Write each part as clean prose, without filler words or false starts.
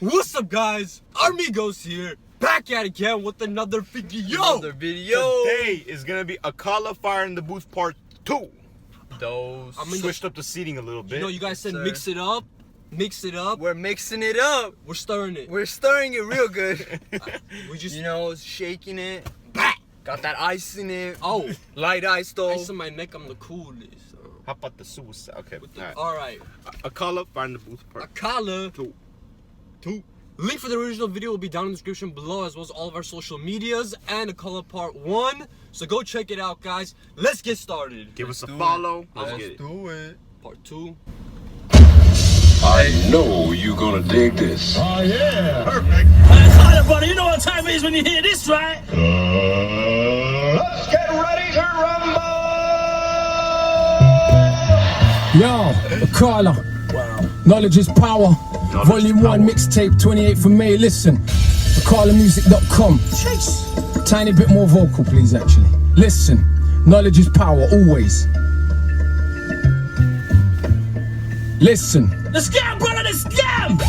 What's up, guys? Armigos here, back at it again with another video. Today is gonna be Akala Fire in the Booth Part 2. Switched up the seating a little bit. You know, you guys said mix it up. Mix it up. We're mixing it up. We're stirring it. We're stirring it real good. We just, you know, shaking it. bah! Got that ice in it. Oh, Light ice though. ice in my neck. I'm the coolest. How about the suicide? Okay. Alright. Akala Fire in the Booth Part Akala 2. Link for the original video will be down in the description below, as well as all of our social medias and Akala Part 1. So go check it out, guys. Let's get started. Give us a follow. Let's get it. do it. Part 2. I know you're gonna dig this. Oh yeah! Perfect. Akala, brother, you know what time it is when you hear this, right? Let's get ready to rumble! Yo, Akala. Wow. Knowledge is power. Volume 1 mixtape, 28th of May. Listen, AkalaMusic.com. Tiny bit more vocal, please, actually. Listen, knowledge is power, always. Listen. The scam, brother, the scam!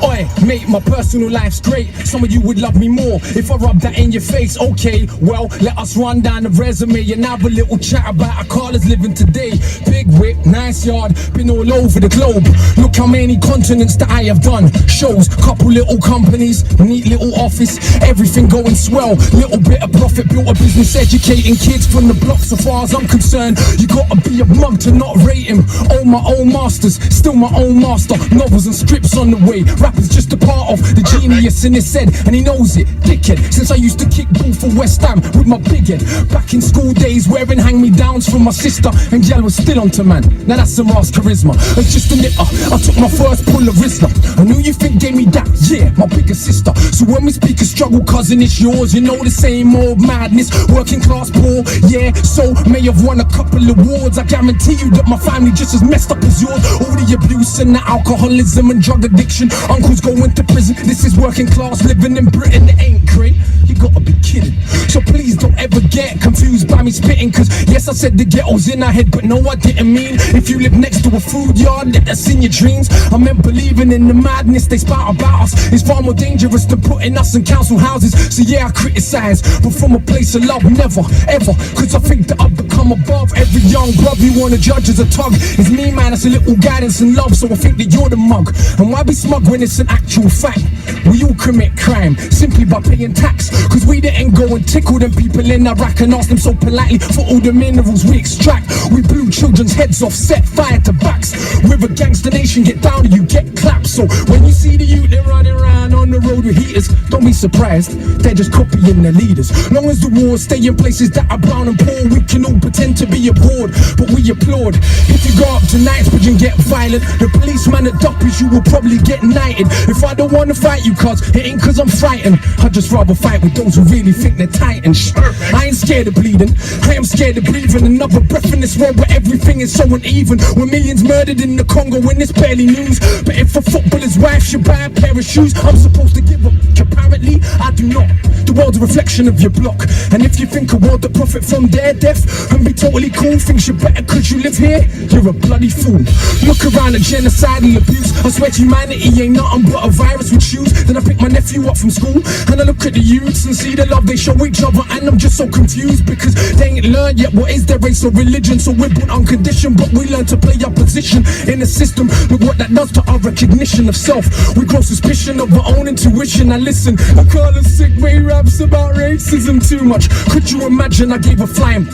Oi, mate, my personal life's great. Some of you would love me more if I rub that in your face. Okay, well, let us run down the resume and have a little chat about Akala's living today. Big whip, nice yard, been all over the globe. Look how many continents that I have done. Shows, couple little companies, neat little office, everything going swell. Little bit of profit, built a business educating kids from the block. So far as I'm concerned, you gotta be a mug to not rate him. Own my own masters, still my own master. Novels and scripts on the way. Rappers just a part of the genius in his head, and he knows it, dickhead. Since I used to kick ball for West Ham with my big head. Back in school days, wearing hand-me-downs from my sister, and Gal was still onto man. Now that's some ass charisma. It's just a nitter. I took my first pull of Rizla. I knew you think gave me that, yeah, my bigger sister. So when we speak of struggle, cousin, it's yours. You know the same old madness, working class poor, yeah. So may have won a couple awards. I guarantee you that my family just as messed up as yours. All the abuse and the alcoholism and drug addiction. Uncles going to prison. This is working class living in Britain. It ain't great. You gotta be kidding. So please don't ever get confused by me spitting, cause yes, I said the ghetto's in our head, but no, I didn't mean if you live next to a food yard, that's in your dreams. I meant believing in the madness they spout about us is far more dangerous than putting us in council houses. So yeah, I criticize, but from a place of love, never, ever. Cause I think that I've become above every young brother you wanna judge as a tug. It's me, man, it's a little guidance and love. So I think that you're the mug. And why be smug when it's an actual fact? We all commit crime simply by paying tax. Cause we didn't go and tickle them people in Iraq and ask them so politely for all the minerals we extract. We blew children's heads off, set fire to backs. With a gangster nation, get down and you get clapped. So when you see the youth, they're running around on the road with heaters, don't be surprised, they're just copying their leaders. Long as the wars stay in places that are brown and poor, we can all pretend to be abhorred, but we applaud. If you go up to Knightsbridge and get violent, the policeman at Duppers, you will probably get knighted. If I don't wanna fight you, cuz it ain't cause I'm frightened, I'd just rather fight with those who really think they're titans. I ain't scared of bleeding, I am scared of breathing another breath in this world where everything is so uneven. With millions murdered in the Congo when it's barely news. But if a footballer's wife should buy a pair of shoes, I'm supposed to give up. Apparently, I do not. The world's a reflection of your block. And if you think a world that profit from their death and be totally cool, thinks you're better cause you live here, you're a bloody fool. Look around at genocidal abuse. I swear to humanity ain't nothing but a virus with shoes. Then I pick my nephew up from school and I look at the youths and see the love they show each other, and I'm just so confused because they ain't learned yet what is their race or religion. So we're born unconditioned, but we learn to play our position in the system. Look what that does to our recognition of self. We grow suspicion of our own intuition. Now listen, I call a sick way raps about racism too much. Could you imagine I gave a flying?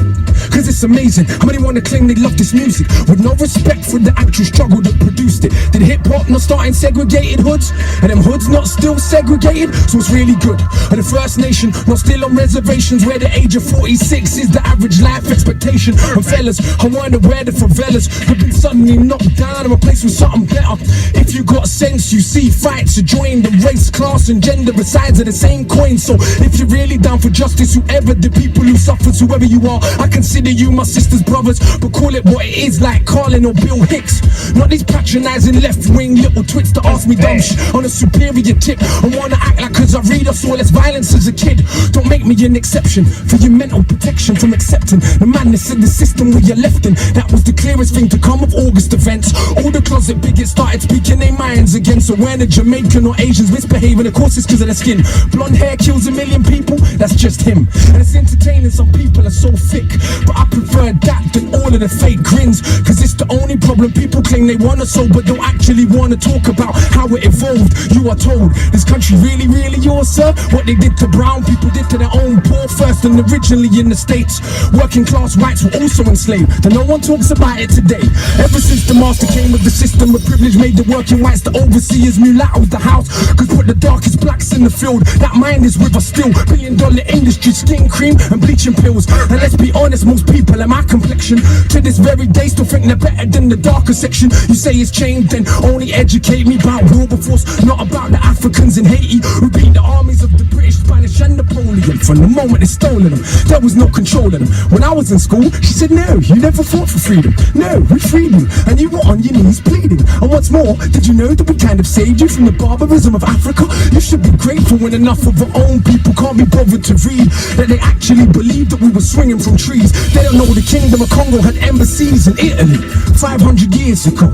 Cause it's amazing how many wanna claim they love this music with no respect for the actual struggle that produced it. Did hip-hop not start in segregated hoods, and them hoods not still segregated? So it's really good. And the First Nation not still on reservations where the age of 46 is the average life expectation. And fellas, I wonder where the favelas have been suddenly knocked down and replaced with something better. If you got sense, you see fights are joined, the race, class and gender are sides of the same coin. So if you're really down for justice, whoever the people who suffers, whoever you are, I consider you my sister's brothers, but call it what it is, like Carlin or Bill Hicks. Not these patronizing left-wing little twits that ask me dumb shit on a superior tip and wanna act like Cause I read I saw less violence as a kid. Don't make me an exception for your mental protection from accepting the madness in the system where you're left in. That was the clearest thing to come of August events. All the closet bigots started speaking their minds again. So when a Jamaican or Asians misbehaving, of course it's cause of their skin. Blonde hair kills a million people, that's just him. And it's entertaining, some people are so thick, but I prefer that than all of the fake grins. Cause it's the only problem, people claim they wanna solve but don't actually wanna talk about how it evolved. You are told, this country really, really yours, sir? What they did to brown people did to their own poor first, and originally in the States working class whites were also enslaved, and no one talks about it today. Ever since the master came with the system of privilege, made the working whites the overseers, mulattoes the house, could put the darkest blacks in the field. That mind is with us still. $1 billion industry, skin cream and bleaching pills. And let's be honest, most people in my complexion to this very day still think they're better than the darker section. You say it's changed, then only educate me about Wilberforce, not about the Africans in Haiti who beat the armies of the British, Spanish and Napoleon. From the moment they stolen them, there was no controlling them. When I was in school, she said, no, you never fought for freedom. No, we freed you, and you were on your knees pleading. And what's more, did you know that we kind of saved you from the barbarism of Africa? You should be grateful when enough of our own people can't be bothered to read that they actually believed that we were swinging from trees. They don't know the Kingdom of Congo had embassies in Italy 500 years ago.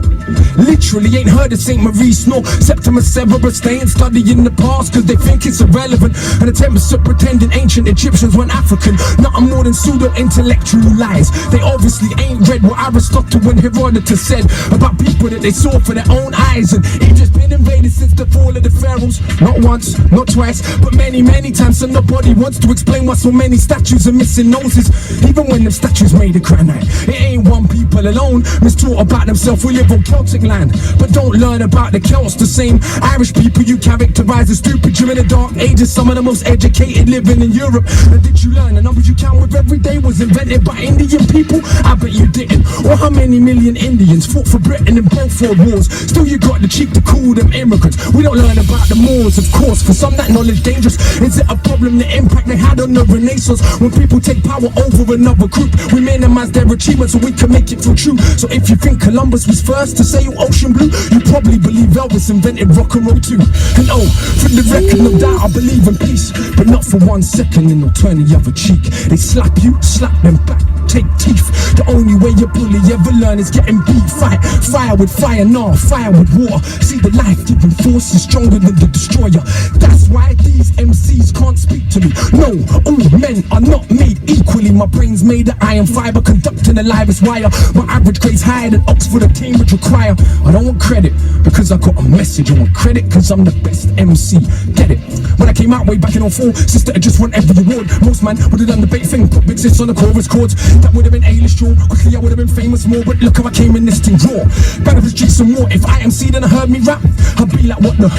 Literally ain't heard of St. Maurice nor Septimus Severus. They ain't studying the past cause they think it's irrelevant, and attempts at pretending ancient Egyptians weren't African. Nothing more than pseudo-intellectual lies. They obviously ain't read what Aristotle and Herodotus said about people that they saw for their own eyes. And Egypt's been invaded since the fall of the pharaohs. Not once, not twice, but many, many times. And nobody wants to explain why so many statues are missing noses, even when them statues made of granite. It ain't one people alone mistaught about themselves. We live on Celtic land, but don't learn about the Celts. The same Irish people you characterize as stupid during the dark ages, some of the most educated living in Europe. And did you learn the numbers you count with every day was invented by Indian people? I bet you didn't. Or how many million Indians fought for Britain in both world wars? Still you got the cheek to call them immigrants. We don't learn about the Moors, of course. For some that knowledge dangerous. Is it a problem, the impact they had on the Renaissance? When people take power over another group, we minimize their achievements so we can make it feel true. So if you think Columbus was first to sail ocean blue, you probably believe Elvis invented rock and roll too. And oh, for the record, no doubt I believe in peace, but not for 1 second, and they'll turn the other cheek. They slap you, slap them back, take teeth. The only way a bully ever learn is getting beat. Fight fire with fire, nah, fire with water. See, the life-giving force is stronger than the destroyer. That's why these MCs can't speak to me. No, all men are not made equally. My brain's made of iron fiber, conducting the livest wire. My average grade's higher than Oxford or Cambridge require. I don't want credit because I got a message. I want credit because I'm the best MC. Get it? When I came out way back in 04, sister, I just won every award. Most man would have done the bait thing, put big sis on the chorus chords. That would have been A-list draw. Quickly I would have been famous more, but look how I came in this thing raw. Bang up the streets some more. If IMC then I heard me rap, I'd be like, what the?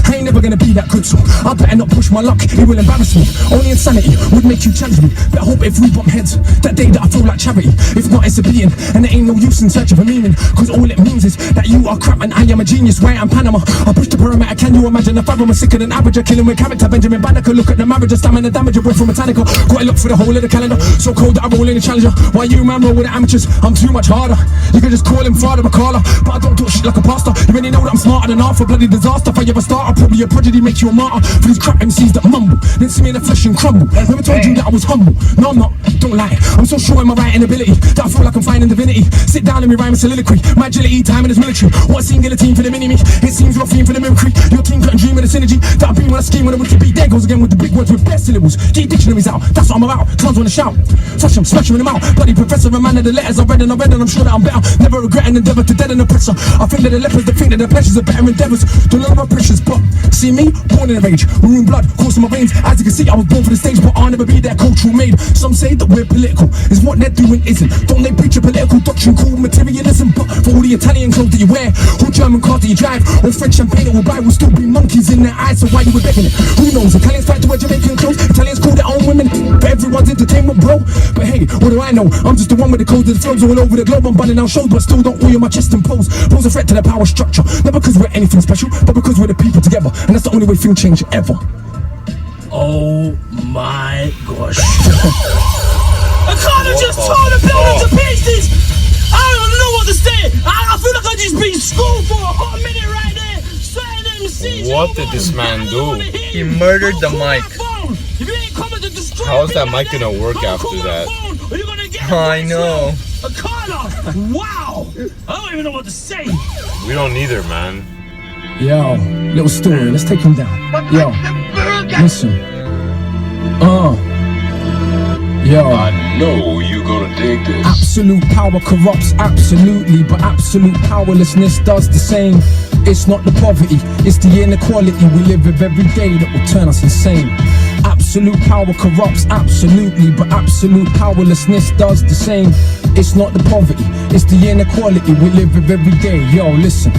I ain't never gonna be that good, so I better not push my luck. It will embarrass me. Only insanity would make you challenge me. But I hope if we bump heads that day that I feel like charity. If not, it's a beating, and there ain't no use in search of a meaning. Cause all it means is that you are crap and I am a genius. Why I'm Panama, I push the perimeter. Can you imagine if I'm sicker than average? I killing with character. Benjamin Banneker, look at the marriage, just stamina damage. A boy from Metallica, gotta look for the whole of the calendar. So cold that I roll in the challenger. Why you man roll with the amateurs? I'm too much harder. You can just call him Father McCalla, but I don't talk shit like a pastor. You already know that I'm smarter than half a bloody disaster. If I ever start, I'll probably a prodigy, make you a martyr for these crap MCs that mumble, then see me in the flesh and crumble. Never told you that I was humble. No, I'm not. Don't lie. I'm so sure in my writing ability that I feel like I'm finding divinity. Sit down and me rhyme a soliloquy. My agility, time in this military. What scene guillotine for the mini-me? It seems you're a fiend for the mimicry. Your team couldn't dream of the synergy that I bring when I scheme when I wicked beat. There goes again with the big words with best syllables. Get dictionaries out. That's what I'm about. Clowns wanna shout. Touch them, smash them in the mouth. Bloody professor, a man of the letters I read and I'm sure that I'm better. Never regret an endeavor to deaden the oppressor. I think that the lepers that think that their pleasures are better endeavors. Don't know my pressures, but see me, born in a rage, maroon blood coursing my veins. As you can see, I was born for the stage, but I'll never be their cultural maid. Some say that we're political, is what they're doing isn't. Don't they preach a political doctrine called materialism? But for all the Italian clothes that you wear, all German cars that you drive, all French champagne that will buy, will still be monkeys in their eyes. So why you were begging it? Who knows? Italians fight to wear Jamaican clothes, Italians call their own women, but everyone's entertainment, bro. But hey, what do I know? I'm just the one with the codes that flows all over the globe. I'm bunning out shows, but still don't oil my chest and pose. Pose a threat to the power structure, not because we're anything special, but because we're the people together, and that's the only way things change ever. Oh my gosh. Akala just tore the building to pieces. I don't know what to say. I feel like I just been schooled for a hot minute right there. Certain What did this man do? He murdered the mic. How is that mic gonna work after that? I know. Akala! Wow! I don't even know what to say. We don't either, man. Yo, little story, let's take him down. Yo, listen. Yo. I know you gonna dig this. Absolute power corrupts absolutely, but absolute powerlessness does the same. It's not the poverty, it's the inequality we live with every day that will turn us insane. Absolute power corrupts absolutely, but absolute powerlessness does the same. It's not the poverty, it's the inequality we live with every day. Yo, listen.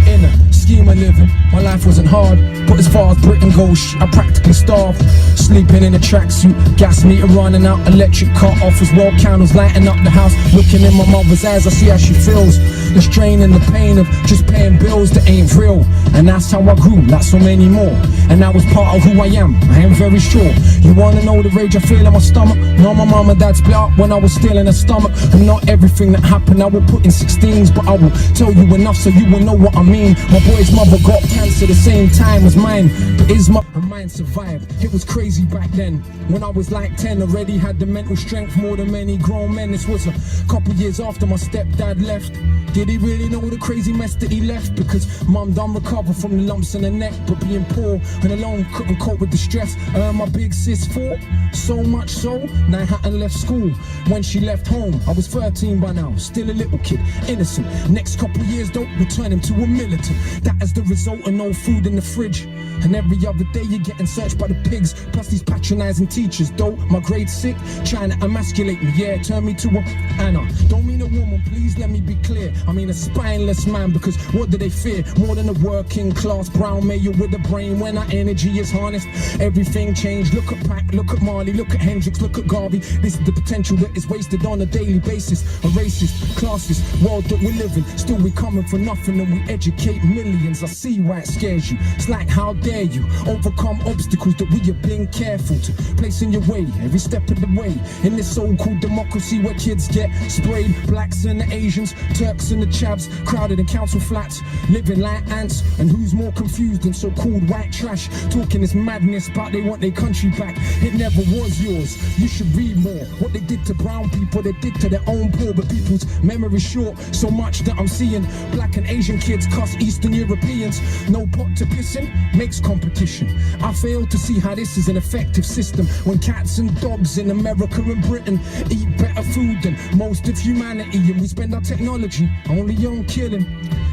In a scheme of living, my life wasn't hard, but as far as Britain goes, I practically starved. Sleeping in a tracksuit, gas meter running out, electric cut off as well, candles lighting up the house. Looking in my mother's eyes, I see how she feels. The strain and the pain of just paying bills that ain't real. And that's how I grew, like so many more. And that was part of who I am very sure. You wanna know the rage I feel in my stomach? No, my mom and dad split up when I was still in her stomach. And not everything that happened I will put in 16s, but I will tell you enough so you will know what I mean. My boy's mother got cancer the same time as mine, but his mine survived. It was crazy back then. When I was like 10, already had the mental strength more than many grown men. This was a couple years after my stepdad left. Did he really know the crazy mess that he left? Because mum done recover from the lumps in her neck, but being poor and alone couldn't cope with the stress. My big sis fought, so much so, now I hadn't left school. When she left home, I was 13 by now, still a little kid, innocent. Next couple years though, return him to a militant. That is the result of no food in the fridge. And every other day you're getting searched by the pigs. Plus these patronizing teachers, though my grade's sick, trying to emasculate me, yeah, turn me to a Anna. Don't mean a woman, please let me be clear. I mean a spineless man, because what do they fear? More than a working class brown male with a brain. When our energy is harnessed, everything changed. Look at Pac, look at Marley, look at Hendrix, look at Garvey. This is the potential that is wasted on a daily basis. A racist, classist world that we're living. Still we coming for nothing and we educate millions. I see why it scares you. It's like, how dare you overcome obstacles that we have been careful to place in your way every step of the way. In this so-called democracy where kids get sprayed, blacks and the Asians, Turks and the Chavs, crowded in council flats, living like ants. And who's more confused than so-called white trash, talking this madness about they want their country back? It never was yours. You should read more. What they did to brown people, they did to their own poor. But people's memory's short, so much that I'm seeing black and Asian kids cuss Eastern Europeans. No pot to piss in, makes competition. I fail to see how this is an effective system when cats and dogs in America and Britain eat better food than most of humanity, and we spend our technology only on killing.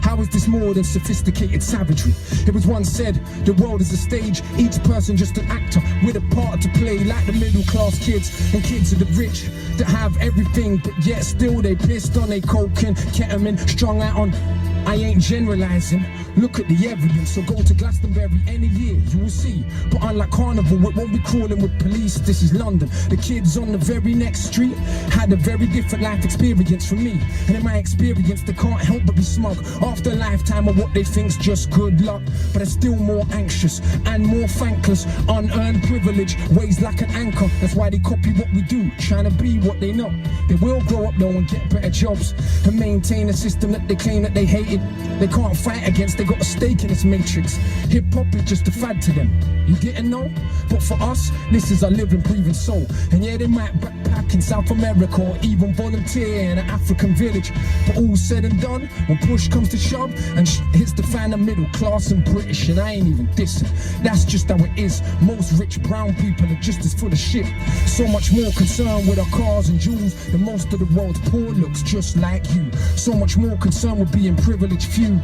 How is this more than sophisticated savagery? It was once said, the world is a stage, each person just an actor with a part to play, like the middle class kids and kids of the rich that have everything, but yet still they pissed on their coke and ketamine, strung out on. I ain't generalizing, look at the evidence. So go to Glastonbury any year, you will see. But unlike Carnival, it won't be crawling with police. This is London. The kids on the very next street had a very different life experience from me. And in my experience, they can't help but be smug after a lifetime of what they think's just good luck. But they're still more anxious and more thankless. Unearned privilege weighs like an anchor. That's why they copy what we do, trying to be what they know. They will grow up though and get better jobs and maintain a system that they claim that they hated. They can't fight against, they got a stake in this matrix. Hip-hop is just a fad to them, you didn't know? But for us, this is our living, breathing soul. And yeah, they might backpack in South America or even volunteer in an African village. But all said and done, when push comes to shove and hits the fan of middle class and British, and I ain't even dissing. That's just how it is. Most rich brown people are just as full of shit. So much more concerned with our cars and jewels than most of the world's poor looks just like you. So much more concerned with being privileged few.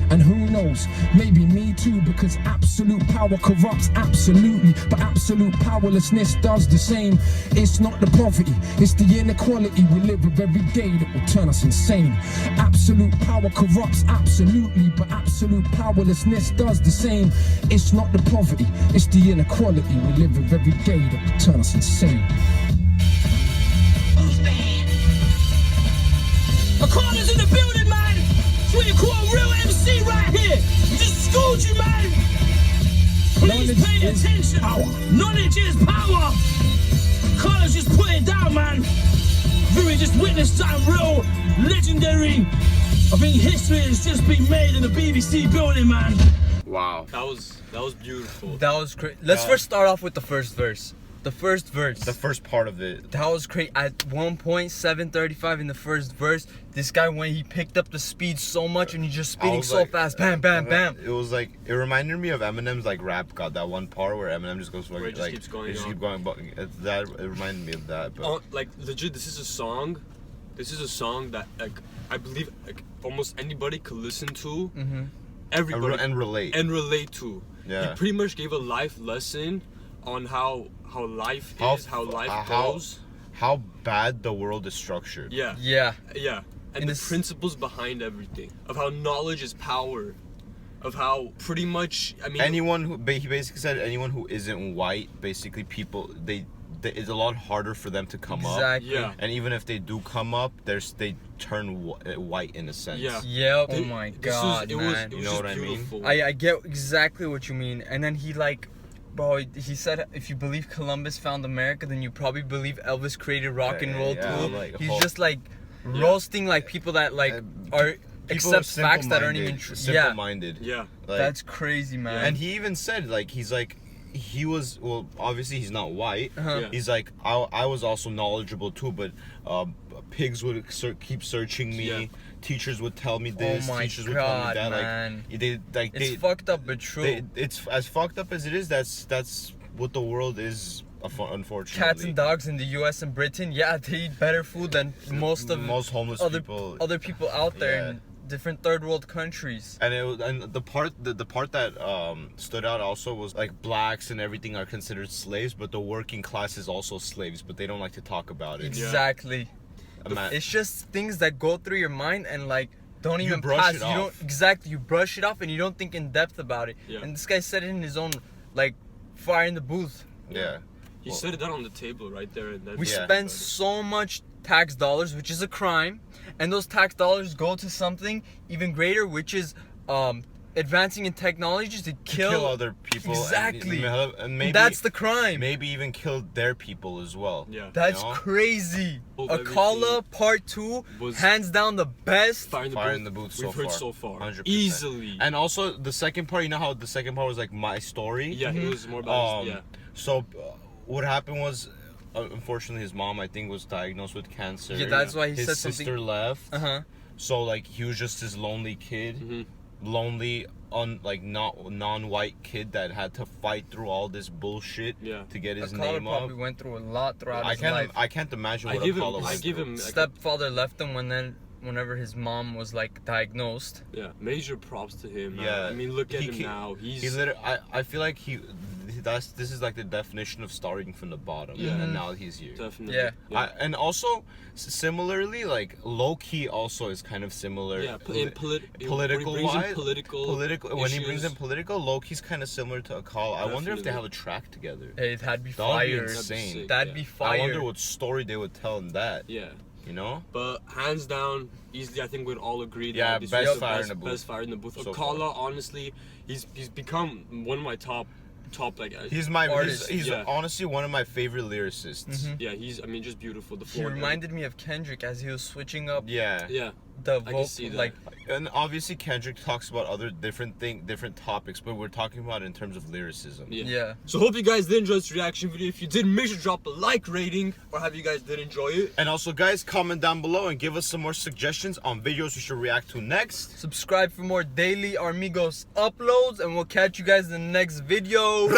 And who knows, maybe me too, because absolute power corrupts absolutely, but absolute powerlessness does the same. It's not the poverty, it's the inequality we live with every day that will turn us insane. Absolute power corrupts absolutely, but absolute powerlessness does the same. It's not the poverty, it's the inequality we live with every day that will turn us insane. Akala's in the building, man! That's what you call a real MC right here! Just schooled you, man! Please pay attention! Knowledge is power! Akala's just put it down, man! We just witnessed something real legendary. I think history has just been made in the BBC building, man. Wow. That was beautiful. That was crazy. Let's first start off with the first verse. The first verse. The first part of it. That was great. At 1.735 in the first verse, this guy, when he picked up the speed so much and he's just speeding was so like- fast, bam, bam, bam. It was like, it reminded me of Eminem's like rap god, that one part where Eminem just goes Where it just like, keeps going it just on. keep going, but it reminded me of that. But Like legit, this is a song that like I believe like almost anybody could listen to. Everybody and relate. relate to. Yeah. He pretty much gave a life lesson on how life is, how life goes. How bad the world is structured. Yeah. Yeah. Yeah. And In the this- principles behind everything. Of how knowledge is power. Of how pretty much he Basically said anyone who isn't white, basically people it's a lot harder for them to come up. Exactly. Yeah. And even if they do come up, they turn white in a sense. Yeah. Yep. Oh Th- my this god, was, man. It was You know just what I mean? beautiful. I get exactly what you mean. And then he like, bro, he said if you believe Columbus found America, then you probably believe Elvis created rock and roll Yeah, too. like, He's whole- just like roasting like people that like are People are accept facts that aren't even true. Yeah, simple-minded. Yeah. Like, that's crazy, man. and he even said like he was, well, obviously he's not white. Yeah. He's like, I was also knowledgeable too, but pigs would keep searching me. Yeah. Teachers would tell me this. my Teachers would tell me God, that. man. They it's fucked up but true. it's as fucked up as it is. That's what the world is. Unfortunately, Cats and dogs in the U.S. and Britain, yeah, they eat better food than most homeless other people. other people out there Yeah. in different third world countries. And the part that stood out also was like blacks and everything are considered slaves, but the working class is also slaves, but they don't like to talk about it. Exactly. It's just things that go through your mind and like don't even brush pass. it You off. don't exactly. You brush it off and you don't think in depth about it. Yeah. And this guy said it in his own like fire in the booth. Yeah. He set it down on the table right there and then We Yeah. spend so much tax dollars, which is a crime, and those tax dollars go to something even greater, which is advancing in technology to kill other people. Exactly. And maybe that's the crime. Maybe even kill their people as well. Yeah. That's you know? crazy. Hope Akala everything Part 2, was hands down the best. Fire in the booth we've so heard far. so far. 100%. Easily. And also the second part, you know how the second part was like my story? Yeah, it was more about his, yeah. So what happened was, unfortunately, his mom, I think, was diagnosed with cancer. Yeah, that's why he his said sister something- left. Uh-huh. So like he was just this lonely kid, lonely, not non-white kid that had to fight through all this bullshit Yeah. to get his Akala name probably up. went through a lot throughout his life. I can't imagine what I give Akala him went through. like, Stepfather left him whenever his mom was like diagnosed. yeah, major props to him. Man. Yeah, I mean, look at he him ca- now. He's He literally, I feel like this is like the definition of starting from the bottom. Yeah. And now he's here. definitely. Yeah. And also, similarly, like low key, also is kind of similar. Yeah, political when he brings in wise, political when he brings issues. in political, low key's kind of similar to Akala. I wonder if they Definitely. have a track together. Hey, that'd be That would be fire. insane. sick, That'd yeah. be fire. I wonder what story they would tell in that. Yeah. You know? But hands down, easily, I think we'd all agree that Yeah, this best was the fire in the booth. best fire in the booth. So Akala, honestly, he's become one of my top like. He's my Artist, he's yeah. honestly one of my favorite lyricists. Yeah, he's just beautiful. The He flow. reminded me of Kendrick as he was switching up Yeah. Yeah. the can vocal, see that. like And obviously Kendrick talks about other different topics, but we're talking about it in terms of lyricism. yeah. So hope you guys did enjoy this reaction video. If you did, make sure to drop a like rating, or have you guys did enjoy it. And also, guys, comment down below and give us some more suggestions on videos we should react to next. Subscribe for more daily Armigos uploads, and we'll catch you guys in the next video.